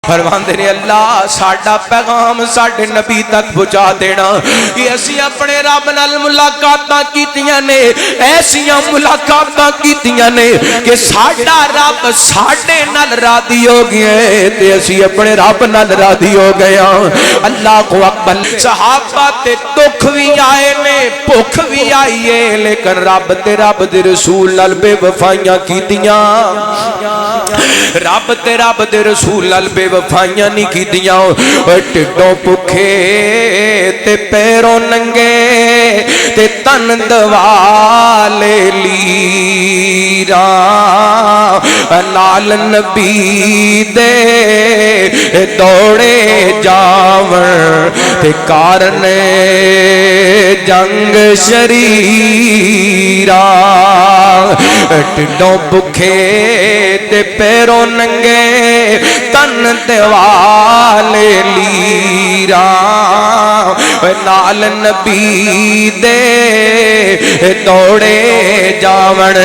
فرماندے نے اللہ ساڈا پیغام ساڈے نبی تک پہنچا دینا کہ اسی اپنے رب نال ملاقاتاں کیتیاں نے، ایسیاں ملاقاتاں کیتیاں نے کہ ساڈا رب ساڈے نال راضی ہو گیا تے اسی اپنے رب نال راضی ہو گیا۔ اللہ اکبر۔ صحابہ تے دکھ بھی آئے نے، بھوک بھی آئی ہے، لیکن رب تے رب دے رسول نال بے وفائیاں کیتیاں، رب تے رب دے رسول نال بے وفائیاں نہیں کیتیاں۔ ٹڈوں بھکھے تے پیروں ننگے تے تن دوالے لیراں نال نبی دے دوڑے جاون تے کارن جنگ شریراں۔ ٹڈوں بھکھے تے پیروں ننگے تن دوالے لیراں نال نبی دے دوڑے جاون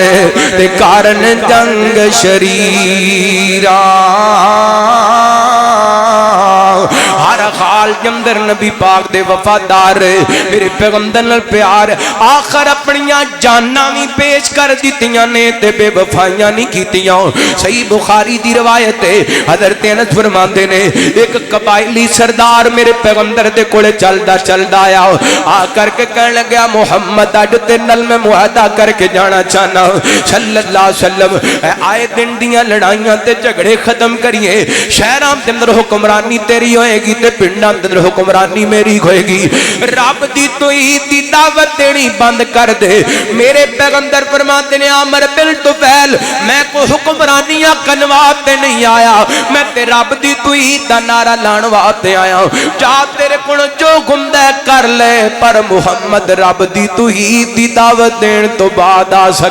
تے کارن جنگ شریراں۔ ہر حال جمدر نبی پاک دے وفادار میرے پیغمبر نال پیار، آخر اپنیاں جاناں بھی پیش کر دیتیاں نے تے بے وفائیاں نہیں کیتیاں۔ صحیح بخاری دی روایت ہے، حضرت انس فرماندے نے ایک قبائلی سردار میرے پیغمبر دے کولے چلدا آیا، آ کر کے کہنے لگا محمد اج تے نال میں معاہدہ کر کے جانا چاہنا صلی اللہ علیہ وسلم، آئے دن دیاں لڑائیاں تے جھگڑے ختم کریے، شہراں دے اندر حکمرانی تیری ہوئے گی تے پنڈاں دے اندر حکمرانی میری ہوئے گی، رب دی توحید دی دعوت دینی بند کر دے۔ میرے پیغمبر فرماتے نے عامر بن طفیل میں کو حکمرانیاں کنواتے نہیں آیا، میں تے رب دی توحید دا نعرہ لان واسطے آیا، جا تیرے کول جو گمدہ کر لے پر محمد رب دی توحید دی دعوت دین تو بعد آ سکے۔